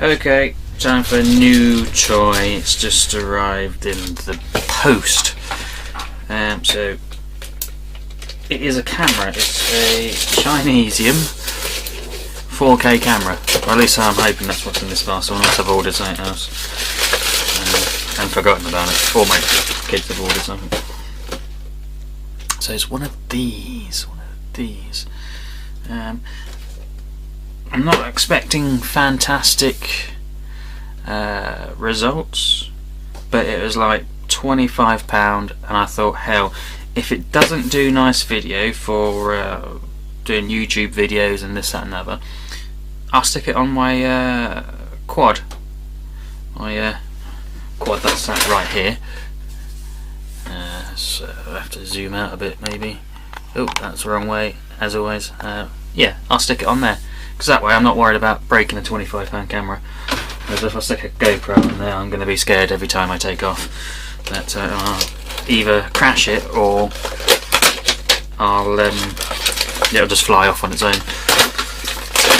Okay, time for a new toy. It's just arrived in the post. So it is a camera. It's a Chinesium 4K camera. Or at least I'm hoping that's what's in this parcel, unless I've ordered something else and forgotten about it. Or my kids have ordered something. So it's one of these. I'm not expecting fantastic results, but it was like £25, and I thought, hell, if it doesn't do nice video for doing YouTube videos and this, that and other, I'll stick it on my quad. My quad that's sat right here. So I have to zoom out a bit maybe. Oh, that's the wrong way, as always. Yeah, I'll stick it on there, because that way I'm not worried about breaking a £25 camera. Whereas if I stick a GoPro on there, I'm going to be scared every time I take off that I'll either crash it or it'll just fly off on its own.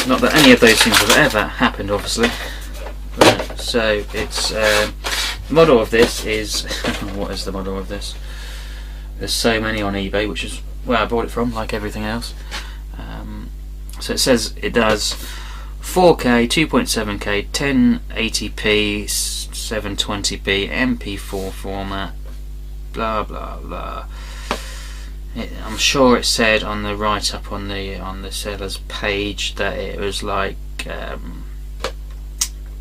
Not that any of those things have ever happened, obviously. So it's the model of this is what is the model of this? There's so many on eBay, which is where I bought it from, like everything else. So it says it does 4K, 2.7K, 1080p, 720p, MP4 format, blah blah blah. I'm sure it said on the write-up on the seller's page that it was like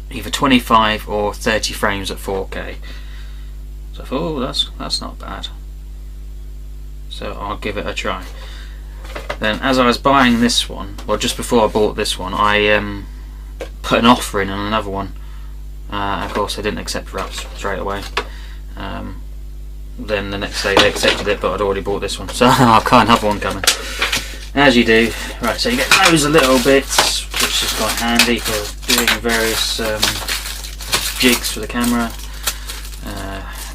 either 25 or 30 frames at 4K. So I thought, oh, that's not bad. So I'll give it a try. Then, as I was buying this one, well, just before I bought this one, I put an offer in on another one. Of course, they didn't accept wraps straight away. Then the next day they accepted it, but I'd already bought this one, so I've got another one coming. As you do. Right, so you get those little bits, which is quite handy for doing various jigs for the camera.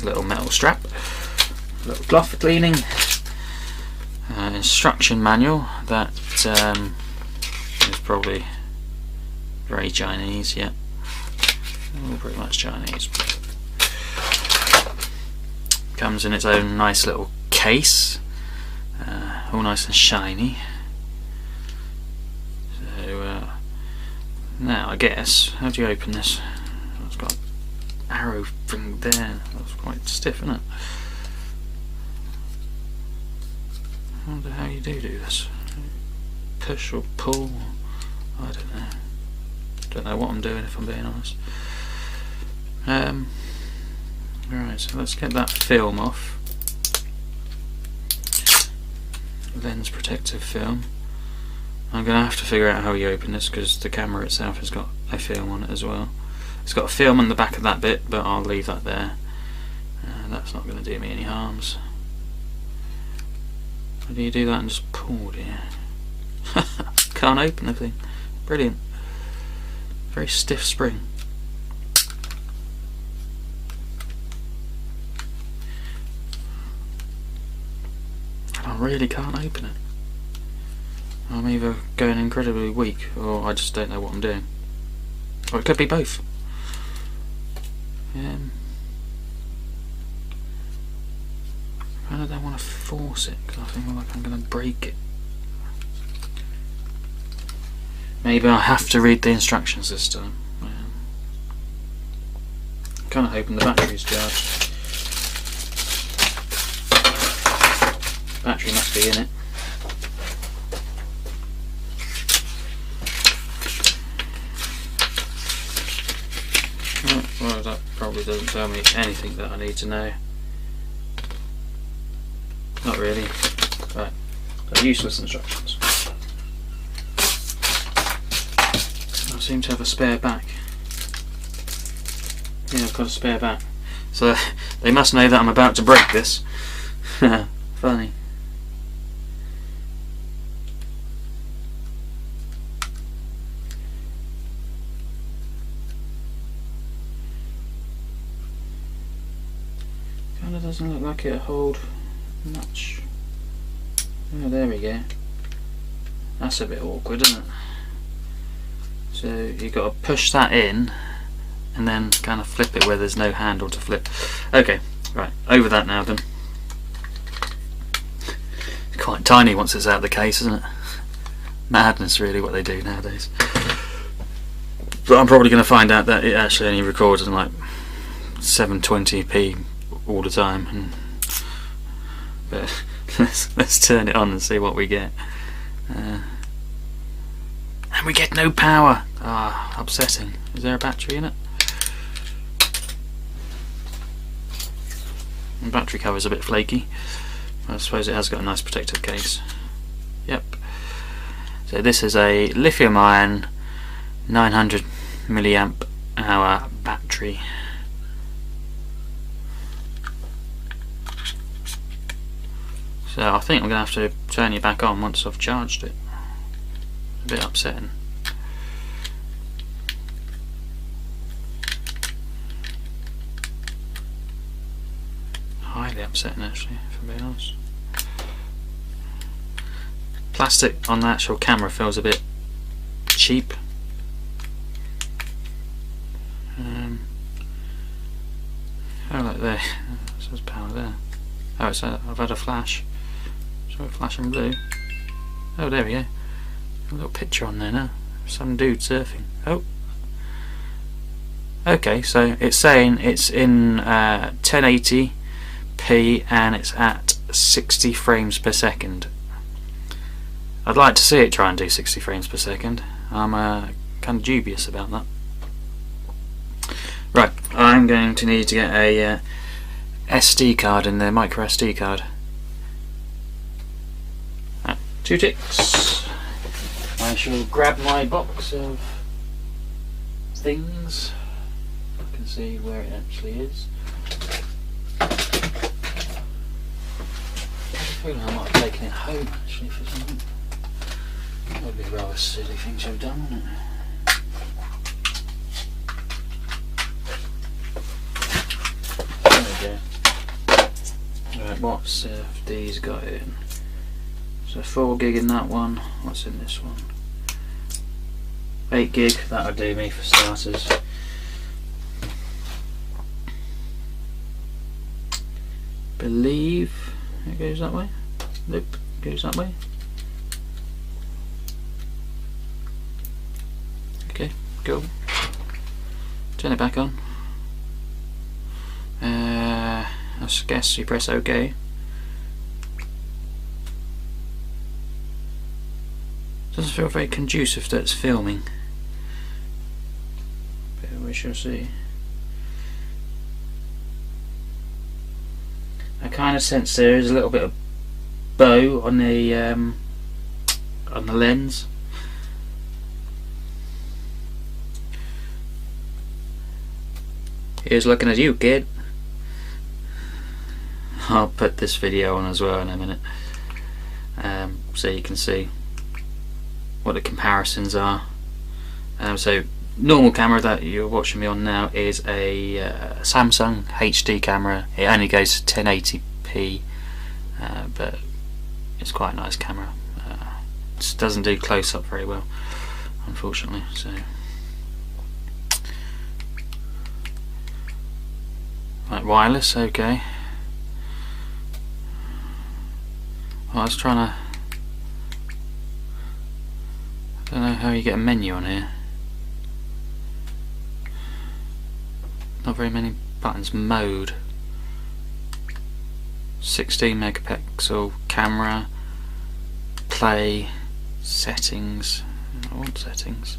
Little metal strap, little cloth for cleaning. Instruction manual that is probably very Chinese, yeah. Oh, pretty much Chinese. Comes in its own nice little case, all nice and shiny. So now I guess, how do you open this? It's got an arrow thing there. That's quite stiff, isn't it? I wonder how you do this. Push or pull? I don't know. Don't know what I'm doing, if I'm being honest. Right, so let's get that film off. Lens protective film. I'm going to have to figure out how you open this, because the camera itself has got a film on it as well. It's got a film on the back of that bit, but I'll leave that there. That's not going to do me any harms. How do you do that and just pull, dear? Can't open the thing. Brilliant. Very stiff spring. I really can't open it. I'm either going incredibly weak, or I just don't know what I'm doing. Or it could be both. I don't want to force it, because I feel like I'm going to break it. Maybe I'll have to read the instructions this time. I'm kind of hoping the battery's charged. Battery must be in it. Well, that probably doesn't tell me anything that I need to know. Not really. Right. So useless instructions. I seem to have a spare back. Yeah, I've got a spare back. So they must know that I'm about to break this. Funny. Kinda doesn't look like it'll hold much. Oh, there we go. That's a bit awkward, isn't it? So you've got to push that in and then kind of flip it where there's no handle to flip. Okay, right, over that now then. It's quite tiny once it's out of the case, isn't it? Madness really what they do nowadays. But I'm probably going to find out that it actually only records in like 720p all the time. But let's turn it on and see what we get. And we get no power. Ah, upsetting. Is there a battery in it? The battery cover's a bit flaky. I suppose it has got a nice protective case. Yep. So this is a lithium-ion 900 milliamp hour battery. So I think I'm going to have to turn it back on once I've charged it. A bit upsetting. Highly upsetting actually, if I'm being honest. Plastic on the actual camera feels a bit cheap. Oh, look there. It says power there. Oh, it's I've had a flash. So a flash in blue. Oh, there we go. A little picture on there now. Some dude surfing. Oh. Okay, so it's saying it's in 1080p and it's at 60 frames per second. I'd like to see it try and do 60 frames per second. I'm kind of dubious about that. Right, I'm going to need to get a SD card in there, micro SD card. 2 ticks. I shall grab my box of things. I can see where it actually is. I feel I might have taken it home actually for something. That would be a rather silly thing to have done, wouldn't it? There we go. Right, what's these got in? So 4 gig in that one. What's in this one? 8 gig. That'll do me for starters. Believe it goes that way. Nope, it goes that way. Okay, cool. Turn it back on. I guess you press OK. Doesn't feel very conducive that it's filming, but we shall see. I kind of sense there is a little bit of bow on the lens. Here's looking at you, kid. I'll put this video on as well in a minute, so you can see what the comparisons are. So normal camera that you're watching me on now is a Samsung HD camera. It only goes to 1080p, but it's quite a nice camera. It doesn't do close-up very well, unfortunately. So right, wireless, okay. I was trying to, I don't know how you get a menu on here. Not very many buttons. Mode, 16 megapixel camera, play, settings. I want settings.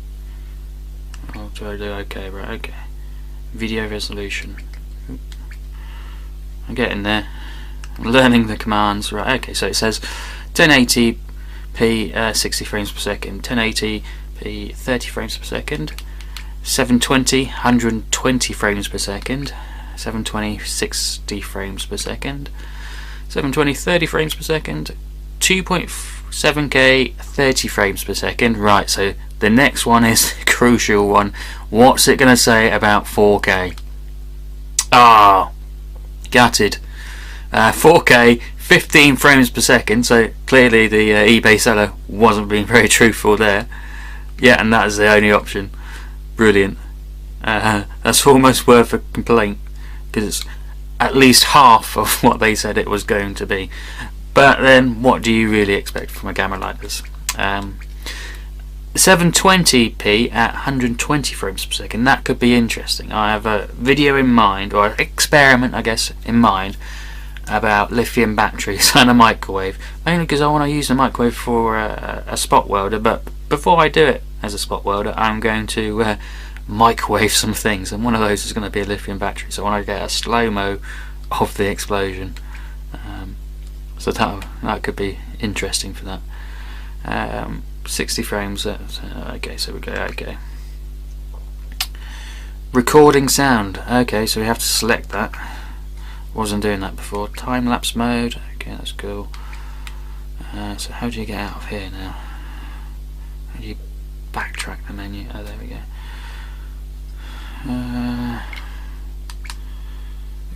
What do I do? Okay, right, okay. Video resolution. I'm getting there. I'm learning the commands. Right, okay, so it says 1080p 60 frames per second, 1080p 30 frames per second, 720 120 frames per second, 720 60 frames per second, 720 30 frames per second, 2.7K 30 frames per second. Right, so the next one is the crucial one. What's it going to say about 4K? Ah, gutted. 4K 15 frames per second, so clearly the eBay seller wasn't being very truthful there. Yeah, and that is the only option. Brilliant. That's almost worth a complaint, because it's at least half of what they said it was going to be. But then, what do you really expect from a camera like this? 720p at 120 frames per second, that could be interesting. I have a video in mind, or an experiment I guess in mind, about lithium batteries and a microwave, mainly because I want to use the microwave for a spot welder. But before I do it as a spot welder, I'm going to microwave some things, and one of those is going to be a lithium battery, so I want to get a slow-mo of the explosion. So that could be interesting for that. 60 frames, okay, so we go, okay. Recording sound, okay, so we have to select that. Wasn't doing that before. Time-lapse mode, okay, that's cool. So how do you get out of here now? How do you backtrack the menu? Oh, there we go.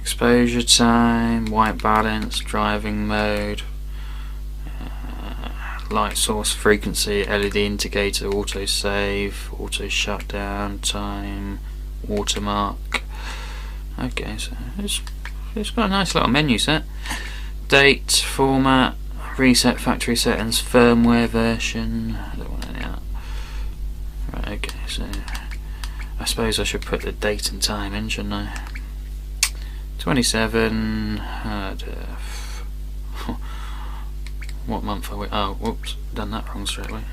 Exposure time, white balance, driving mode, light source frequency, LED indicator, auto save, auto shutdown, time, watermark. Okay, so it's got a nice little menu set. Date, format, reset factory settings, firmware version. I don't want any of that. Right, okay, so I suppose I should put the date and time in, shouldn't I? 27. What month are we? Oh, whoops, done that wrong straight away.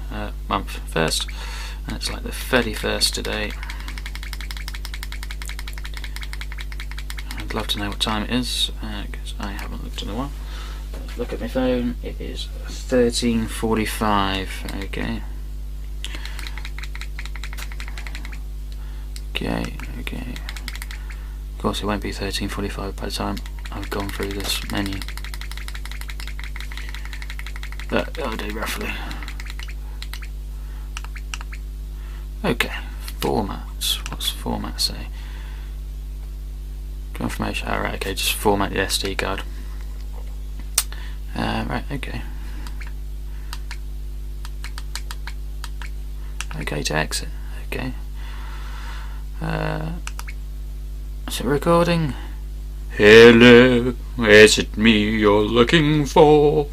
Month first, and it's like the 31st today. I'd love to know what time it is, because I haven't looked in a while. Let's look at my phone. It is 13:45. Okay. Okay. Of course, it won't be 13:45 by the time I've gone through this menu. But I'll do roughly. Okay, formats. What's format say? Confirmation. Alright, okay, just format the SD card. Right, okay. Okay, to exit. Okay. Is it recording? Hello, is it me you're looking for?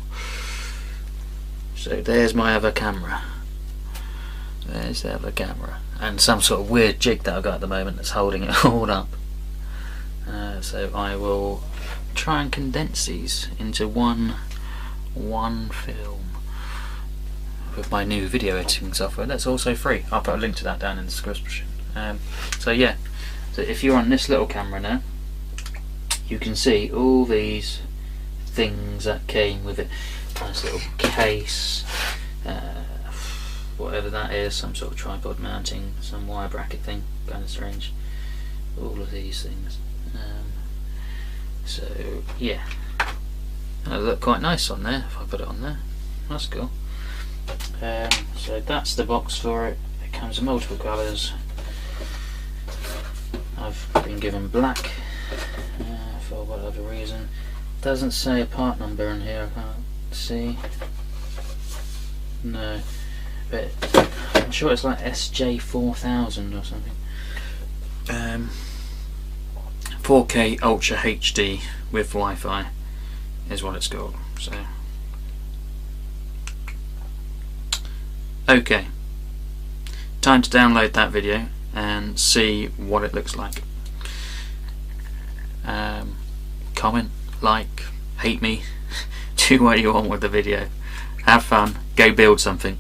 So there's my other camera. There's the other camera. And some sort of weird jig that I've got at the moment that's holding it all up. So I will try and condense these into one film with my new video editing software that's also free. I'll put a link to that down in the description. So yeah, so if you're on this little camera now, you can see all these things that came with it. Nice little case, whatever that is, some sort of tripod mounting, some wire bracket thing, kind of strange. All of these things. So yeah, it'll look quite nice on there if I put it on there. That's cool. So that's the box for it. It comes in multiple colours. I've been given black for whatever reason. Doesn't say a part number in here, I can't see. No, but I'm sure it's like SJ4000 or something. 4K Ultra HD with Wi-Fi is what it's called. So okay, time to download that video and see what it looks like. Comment, like, hate me, do what you want with the video, have fun, go build something.